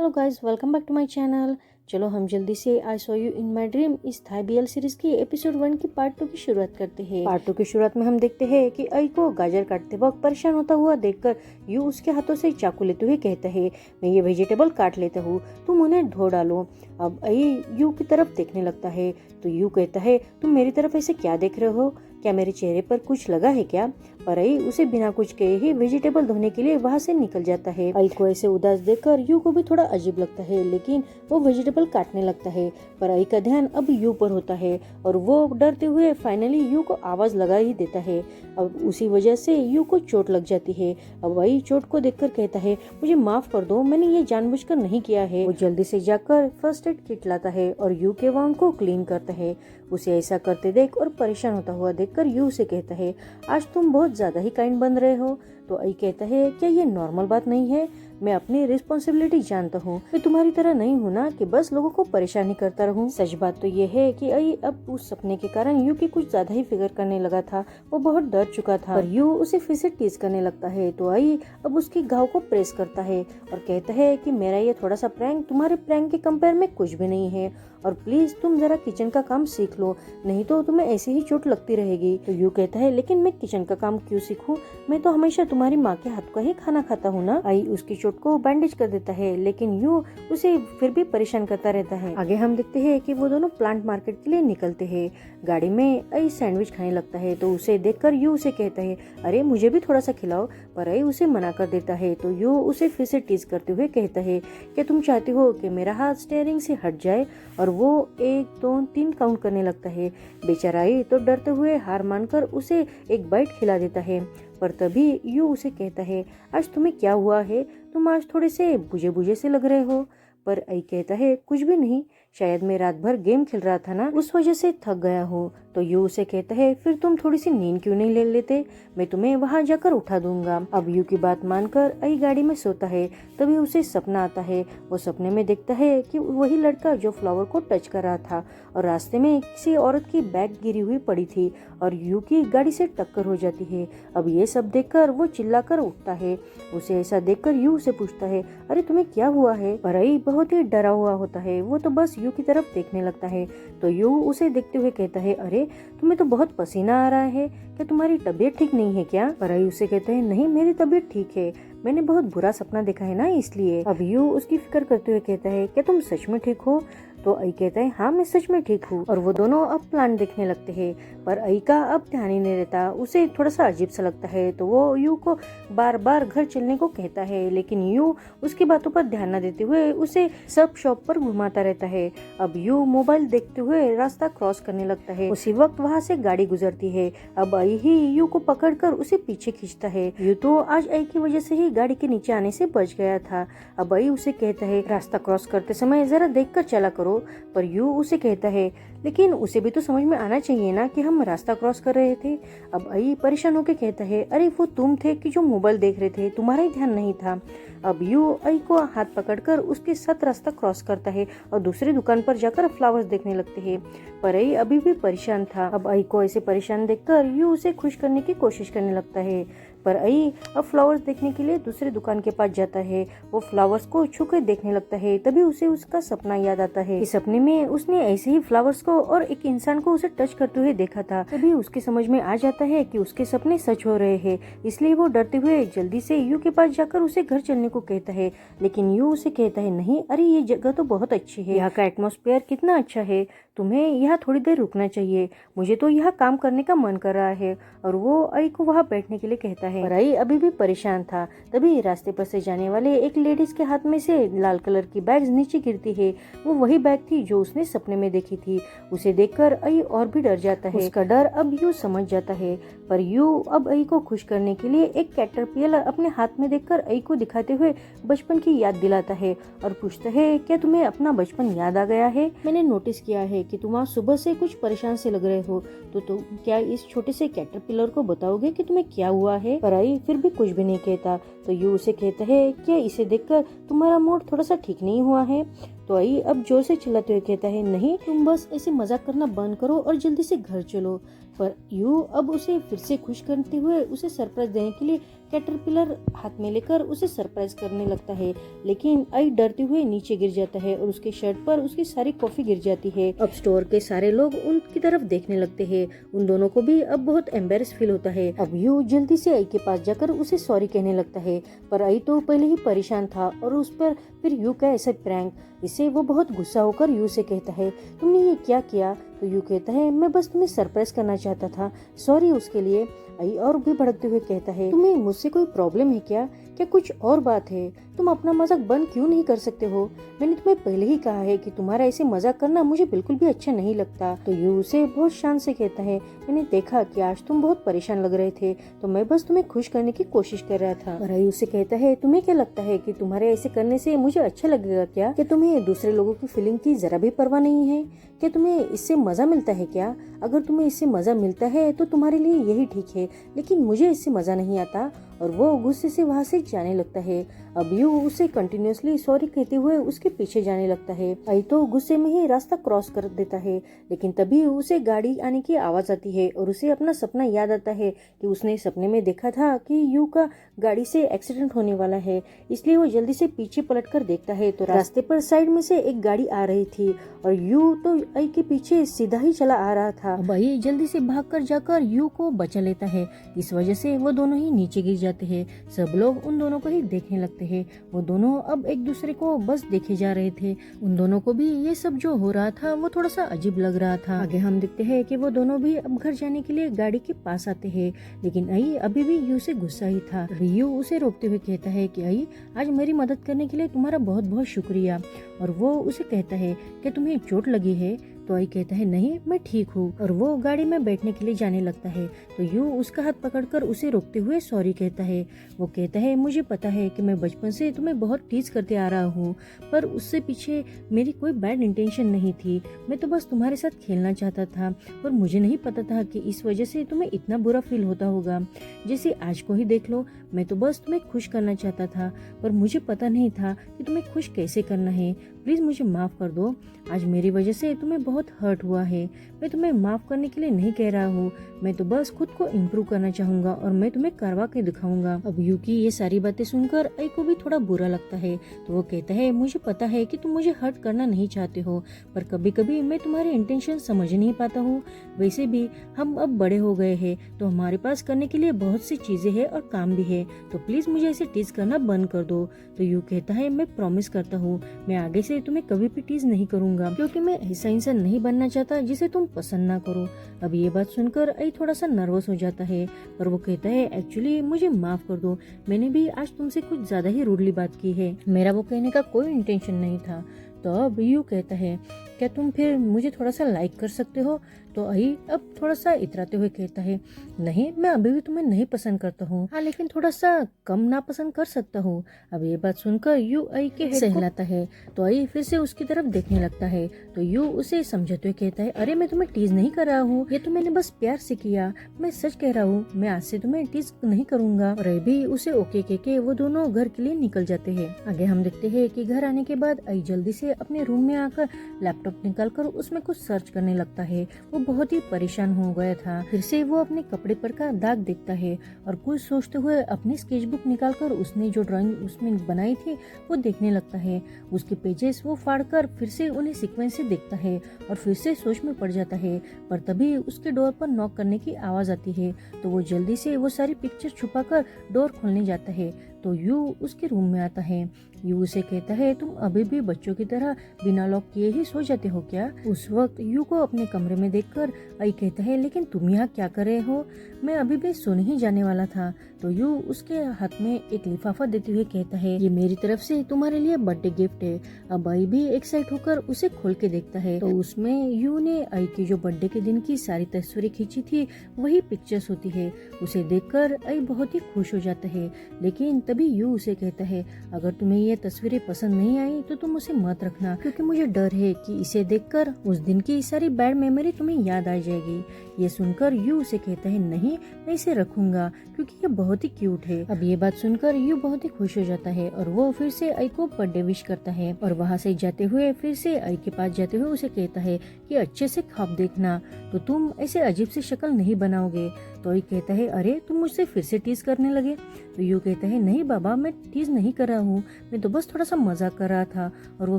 Hello guys, welcome back to my channel. चलो हम जल्दी से I saw you in my dream इस थाई बीएल सीरीज की एपिसोड 1 की पार्ट 2 की शुरुआत करते हैं। पार्ट 2 की शुरुआत में हम देखते हैं कि आई को गाजर काटते वक्त परेशान होता हुआ देखकर यू उसके हाथों से चाकू लेते हुए कहता है, मैं ये वेजिटेबल काट लेता हूँ, तुम उन्हें धो डालो। अब आई यू की तरफ देखने लगता है तो यू कहता है, तुम मेरी तरफ ऐसे क्या देख रहे हो, क्या मेरे चेहरे पर कुछ लगा है क्या? पर आई उसे बिना कुछ कहे ही वेजिटेबल धोने के लिए वहाँ से निकल जाता है। आई को ऐसे उदास देखकर यू को भी थोड़ा अजीब लगता है, लेकिन वो वेजिटेबल काटने लगता है। पर आई का ध्यान अब यू पर होता है और वो डरते हुए फाइनली यू को आवाज लगा ही देता है। अब उसी वजह से यू को चोट लग जाती है। अब आई चोट को देखकर कहता है, मुझे माफ कर दो, मैंने ये जानबूझकर नहीं किया है। वो जल्दी से जाकर फर्स्ट एड किट लाता है और यू के वाउंड को क्लीन करता है। उसे ऐसा करते देख और परेशान होता हुआ देखकर यू से कहता है, आज तुम बहुत ज्यादा ही काइंड बन रहे हो। तो आई कहता है, क्या ये नॉर्मल बात नहीं है? मैं अपनी रिस्पॉन्सिबिलिटी जानता हूँ, मैं तुम्हारी तरह नहीं हूँ ना कि बस लोगों को परेशानी करता रहूँ। सच बात तो ये है कि आई अब उस सपने के कारण यू की कुछ ज्यादा ही फिक्र करने लगा था। वो बहुत डर चुका था। पर यू उसे फिर से टीज करने लगता है तो आई अब उसके घाव को प्रेस करता है और कहता है कि मेरा ये थोड़ा सा प्रैंक तुम्हारे प्रैंक के कंपेयर में कुछ भी नहीं है और प्लीज तुम जरा किचन का काम सीख लो, नहीं तो तुम्हें ऐसे ही चोट लगती रहेगी। तो यू कहता है, लेकिन मैं किचन का काम क्यों सीखूं, मैं तो हमेशा तुम्हारी माँ के हाथ का ही खाना खाता हूँ ना। आई उसकी चोट को बैंडेज कर देता है, लेकिन यू उसे फिर भी परेशान करता रहता है। आगे हम देखते हैं कि वो दोनों प्लांट मार्केट के लिए निकलते हैं। गाड़ी में आई सैंडविच खाने लगता है तो उसे देखकर यू उसे कहता है, अरे मुझे भी थोड़ा सा खिलाओ। पर आई उसे मना कर देता है तो यू उसे फिर से टीज करते हुए कहता है, क्या तुम चाहते हो कि मेरा हाथ स्टीयरिंग से हट जाए? और वो 1 2 3 काउंट करने लगता है। बेचारा आई तो डरते हुए हार मानकर उसे एक बाइट खिला देता है। पर तभी यू उसे कहता है, आज तुम्हें क्या हुआ है, तुम आज थोड़े से बुझे बुझे से लग रहे हो। पर आई कहता है, कुछ भी नहीं, शायद मैं रात भर गेम खेल रहा था ना, उस वजह से थक गया हूँ। तो यू उसे कहता है, फिर तुम थोड़ी सी नींद क्यों नहीं ले लेते, मैं तुम्हें वहाँ जाकर उठा दूंगा। अब यू की बात मानकर आई गाड़ी में सोता है। तभी उसे सपना आता है। वो सपने में देखता है कि वही लड़का जो फ्लावर को टच कर रहा था और रास्ते में किसी औरत की बैग गिरी हुई पड़ी थी और यू की गाड़ी से टक्कर हो जाती है। अब ये सब देखकर वो चिल्लाकर उठता है। उसे ऐसा देखकर यू उसे पूछता है, अरे तुम्हें क्या हुआ है? पर आई बहुत ही डरा हुआ होता है। वो तो बस यू की तरफ देखने लगता है तो यू उसे देखते हुए कहता है, अरे तुम्हें तो बहुत पसीना आ रहा है, क्या तुम्हारी तबीयत ठीक नहीं है क्या? पर आई उसे कहते हैं, नहीं मेरी तबीयत ठीक है, मैंने बहुत बुरा सपना देखा है ना इसलिए। अब यू उसकी फिक्र करते हुए कहता है, क्या तुम सच में ठीक हो? तो आई कहता है, हाँ मैं सच में ठीक हूँ। और वो दोनों अब प्लांट देखने लगते हैं। पर आई का अब ध्यान ही नहीं रहता, उसे थोड़ा सा अजीब सा लगता है तो वो यू को बार बार घर चलने को कहता है, लेकिन यू उसकी बातों पर ध्यान न देते हुए उसे सब शॉप पर घुमाता रहता है। अब यू मोबाइल देखते हुए रास्ता क्रॉस करने लगता है। उसी वक्त वहाँ से गाड़ी गुजरती है। अब आई ही यू को पकड़कर उसे पीछे खींचता है। यू तो आज आई की वजह से ही गाड़ी के नीचे आने से बच गया था। अब आई उसे कहता है, रास्ता क्रॉस करते समय जरा देखकर चला करो। पर यू उसे कहता है, लेकिन उसे भी तो समझ में आना चाहिए ना कि हम रास्ता क्रॉस कर रहे थे। अब आई परेशान होकर कहता है, अरे वो तुम थे कि जो मोबाइल देख रहे थे, तुम्हारा ही ध्यान नहीं था। अब यू आई को हाथ पकड़कर उसके साथ रास्ता क्रॉस करता है और दूसरी दुकान पर जाकर फ्लावर्स देखने लगते हैं। पर आई अभी भी परेशान था। अब आई को ऐसे परेशान देखकर यू उसे खुश करने की कोशिश करने लगता है। पर आई अब फ्लावर्स देखने के लिए दूसरी दुकान के पास जाता है। वो फ्लावर्स को छू कर देखने लगता है। तभी उसे उसका सपना याद आता है। इस सपने में उसने ऐसे ही फ्लावर्स को और एक इंसान को उसे टच करते हुए देखा था। तभी उसके समझ में आ जाता है कि उसके सपने सच हो रहे हैं। इसलिए वो डरते हुए जल्दी से यू के पास जाकर उसे घर चलने को कहता है, लेकिन यू उसे कहता है, नहीं, अरे ये जगह तो बहुत अच्छी है, यहाँ का एटमॉस्फेयर कितना अच्छा है, तुम्हें यहाँ थोड़ी देर रुकना चाहिए, मुझे तो यहाँ काम करने का मन कर रहा है। और वो आई को वहाँ बैठने के लिए कहता है। पर आई अभी भी परेशान था। तभी रास्ते पर से जाने वाले एक लेडीज के हाथ में से लाल कलर की बैग नीचे गिरती है। वो वही बैग थी जो उसने सपने में देखी थी। उसे देखकर आई और भी डर जाता है। उसका डर अब यू समझ जाता है। पर यू अब आई को खुश करने के लिए एक कैटरपिलर अपने हाथ में देखकर आई को दिखाते हुए बचपन की याद दिलाता है और पूछता है, क्या तुम्हें अपना बचपन याद आ गया है? मैंने नोटिस किया है कि तुम आज सुबह से कुछ परेशान से लग रहे हो, तो तुम क्या इस छोटे से कैटरपिलर को बताओगे कि तुम्हें क्या हुआ है? पर आई फिर भी कुछ भी नहीं कहता। तो यू उसे कहता है, क्या इसे देखकर तुम्हारा मूड थोड़ा सा ठीक नहीं हुआ है? तो आई अब जोर से चिल्लाते हुए कहता है, नहीं, तुम बस ऐसे मजाक करना बंद करो और जल्दी से घर चलो। पर यू अब उसे फिर से खुश करते हुए उसे सरप्राइज देने के लिए कैटरपिलर हाथ में लेकर उसे सरप्राइज करने लगता है, लेकिन आई डरते हुए नीचे गिर जाता है और उसके शर्ट पर उसकी सारी कॉफी गिर जाती है। अब स्टोर के सारे लोग उनकी तरफ देखने लगते हैं। उन दोनों को भी अब बहुत एम्बेरस फील होता है। अब यू जल्दी से आई के पास जाकर उसे सॉरी कहने लगता है, पर आई तो पहले ही परेशान था और उस पर फिर यू का ऐसा प्रैंक, इससे वो बहुत गुस्सा होकर यू से कहता है, तुमने ये क्या किया? तो यू कहता है, मैं बस तुम्हें सरप्राइज करना चाहता था, सॉरी उसके लिए। आई और भी भड़कते हुए कहता है, तुम्हें मुझसे कोई प्रॉब्लम है क्या कुछ और बात है? तुम अपना मजाक बंद क्यों नहीं कर सकते हो? मैंने तुम्हें पहले ही कहा है कि तुम्हारा ऐसे मजाक करना मुझे बिल्कुल भी अच्छा नहीं लगता। तो यू उसे बहुत शान से कहता है, मैंने देखा कि आज तुम बहुत परेशान लग रहे थे, तो मैं बस तुम्हें खुश करने की कोशिश कर रहा था। और आई उसे कहता है, तुम्हें क्या लगता है कि तुम्हारे ऐसे करने से मुझे अच्छा लगेगा क्या? तुम्हें दूसरे लोगों की फीलिंग की जरा भी परवाह नहीं है? क्या तुम्हें इससे मजा मिलता है क्या? अगर तुम्हें इससे मजा मिलता है तो तुम्हारे लिए यही ठीक है, लेकिन मुझे इससे मजा नहीं आता। और वो गुस्से से वहाँ से जाने लगता है। अब यू उसे कंटिन्यूअसली सॉरी कहते हुए उसके पीछे जाने लगता है। आई तो गुस्से में ही रास्ता क्रॉस कर देता है, लेकिन तभी उसे गाड़ी आने की आवाज आती है और उसे अपना सपना याद आता है कि उसने सपने में देखा था कि यू का गाड़ी से एक्सीडेंट होने वाला है। इसलिए वो जल्दी से पीछे पलट कर देखता है तो रास्ते पर साइड में से एक गाड़ी आ रही थी और यू तो आई के पीछे सीधा ही चला आ रहा था। अब आई जल्दी से भागकर जाकर यू को बचा लेता है। इस वजह से वो दोनों ही नीचे गिर जाते हैं। सब लोग उन दोनों को ही देखने लगते हैं। वो दोनों अब एक दूसरे को बस देखे जा रहे थे। उन दोनों को भी ये सब जो हो रहा था वो थोड़ा सा अजीब लग रहा था। आगे हम देखते हैं कि वो दोनों भी अब घर जाने के लिए गाड़ी के पास आते हैं, लेकिन आई अभी भी यू से गुस्सा ही था। यू उसे रोकते हुए कहता है कि आई, आज मेरी मदद करने के लिए तुम्हारा बहुत बहुत शुक्रिया। और वो उसे कहता है कि तुम्हें चोट लगी है? तो आई कहता है, नहीं मैं ठीक हूँ। और वो गाड़ी में बैठने के लिए जाने लगता है तो यू उसका हाथ पकड़कर उसे रोकते हुए सॉरी कहता है। वो कहता है, मुझे पता है कि मैं बचपन से तुम्हें बहुत टीज करते आ रहा हूँ, पर उससे पीछे मेरी कोई बैड इंटेंशन नहीं थी। मैं तो बस तुम्हारे साथ खेलना चाहता था, पर मुझे नहीं पता था कि इस वजह से तुम्हें इतना बुरा फील होता होगा। जैसे आज को ही देख लो, मैं तो बस तुम्हें खुश करना चाहता था, पर मुझे पता नहीं था कि तुम्हें खुश कैसे करना है। प्लीज मुझे माफ कर दो। आज मेरी वजह से तुम्हें बहुत हर्ट हुआ है। मैं तुम्हें माफ करने के लिए नहीं कह रहा हूँ, मैं तो बस खुद को इम्प्रूव करना चाहूंगा और मैं तुम्हें करवा के दिखाऊंगा। अब यू की ये सारी बातें सुनकर आई को भी थोड़ा बुरा लगता है, तो वो कहता है, मुझे पता है कि तुम मुझे हर्ट करना नहीं चाहते हो, पर कभी कभी मैं तुम्हारे इंटेंशन समझ नहीं पाता हूँ। वैसे भी हम अब बड़े हो गए हैं, तो हमारे पास करने के लिए बहुत सी चीजें हैं और काम भी है, तो प्लीज मुझे ऐसे टीज करना बंद कर दो। तो यू कहता है, मैं प्रॉमिस करता हूँ मैं आगे से तुम्हें कभी भी टीज नहीं करूंगा, क्योंकि मैं ऐसा इंसान नहीं बनना चाहता जिसे तुम पसंद ना करो। अब ये बात सुनकर आई थोड़ा सा नर्वस हो जाता है, पर वो कहता है, एक्चुअली मुझे माफ कर दो, मैंने भी आज तुमसे कुछ ज्यादा ही रूडली बात की है, मेरा वो कहने का कोई इंटेंशन नहीं था। तो अब यू कहता है, क्या तुम फिर मुझे थोड़ा सा लाइक कर सकते हो? तो आई अब थोड़ा सा इतराते हुए कहता है, नहीं मैं अभी भी तुम्हें नहीं पसंद करता हूँ, हाँ लेकिन थोड़ा सा कम नापसंद कर सकता हूँ। अब ये बात सुनकर यू आई के हेड सहलाता है, तो आई फिर से उसकी तरफ देखने लगता है। तो यू उसे समझाते हुए कहता है, अरे मैं तुम्हें टीज नहीं कर रहा हूँ, ये तो मैंने बस प्यार से किया, मैं सच कह रहा हूँ, मैं आज से तुम्हें टीज नहीं करूंगा। और भी उसे ओके कह के वो दोनों घर के लिए निकल जाते हैं। आगे हम देखते हैं कि घर आने के बाद आई जल्दी से अपने रूम में आकर लैपटॉप निकालकर उसमें कुछ सर्च करने लगता है। वो बहुत ही परेशान हो गया था। फिर से वो अपने कपड़े पर का दाग देखता है और कुछ सोचते हुए अपनी स्केचबुक निकालकर उसने जो ड्राइंग उसमें बनाई थी वो देखने लगता है। उसके पेजेस वो फाड़कर फिर से उन्हें सीक्वेंस से देखता है और फिर से सोच में पड़ जाता है। पर तभी उसके डोर पर नॉक करने की आवाज आती है, तो वो जल्दी से वो सारी पिक्चर छुपाकर डोर खोलने जाता है। तो यू उसके रूम में आता है। यू उसे कहता है, तुम अभी भी बच्चों की तरह बिना लॉक किए ही सो जाते हो क्या? उस वक्त यू को अपने कमरे में देखकर आई कहता है, लेकिन तुम यहाँ क्या कर रहे हो? मैं अभी भी सोने ही जाने वाला था। तो यू उसके हाथ में एक लिफाफा देते हुए कहता है, ये मेरी तरफ से तुम्हारे लिए बर्थडे गिफ्ट है। अब आई भी एक्साइट होकर उसे खोल के देखता है, तो उसमें यू ने आई की जो बर्थडे के दिन की सारी तस्वीरें खींची थी वही पिक्चर्स होती है। उसे देखकर आई बहुत ही खुश हो जाता है, लेकिन तभी यू उसे कहता है, अगर तुम्हें ये तस्वीरें पसंद नहीं आई तो तुम उसे मत रखना, क्योंकि मुझे डर है कि इसे देखकर उस दिन की सारी बैड मेमोरी तुम्हें याद आ जाएगी। ये सुनकर यू उसे कहता है, नहीं मैं इसे रखूंगा क्योंकि ये बहुत ही क्यूट है। अब ये बात सुनकर यू बहुत ही खुश हो जाता है और वो फिर से आई को बर्थडे विश करता है और वहाँ से जाते हुए फिर से आई के पास जाते हुए उसे कहता है कि अच्छे से ख्वाब देखना, तो तुम ऐसे अजीब से शक्ल नहीं बनाओगे। तो आई कहता है, अरे तुम मुझसे फिर से टीज करने लगे। तो यू कहता है, नहीं बाबा मैं टीज नहीं कर रहा हूँ, मैं तो बस थोड़ा सा मजाक कर रहा था। और वो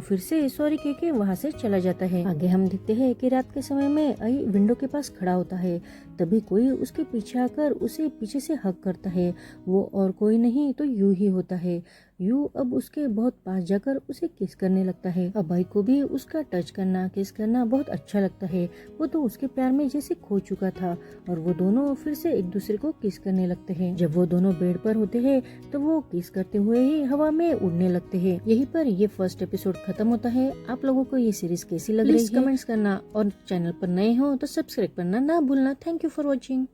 फिर से सॉरी कह के वहाँ से चला जाता है। आगे हम देखते हैं कि रात के समय में आई विंडो के पास खड़ा होता है, तभी कोई उसके पीछे आकर उसे पीछे से हक करता है। वो और कोई नहीं तो यू ही होता है। यू अब उसके बहुत पास जाकर उसे किस करने लगता है। अब आई को भी उसका टच करना, किस करना बहुत अच्छा लगता है। वो तो उसके प्यार में जैसे खो चुका था और वो दोनों फिर से एक दूसरे को किस करने लगते हैं। जब वो दोनों बेड पर होते हैं तो वो किस करते हुए ही हवा में उड़ने लगते हैं। यहीं पर ये फर्स्ट एपिसोड खत्म होता है। आप लोगों को ये सीरीज कैसी लग रही है कमेंट्स करना और चैनल पर नए हो तो सब्सक्राइब करना ना भूलना। Thank you for watching.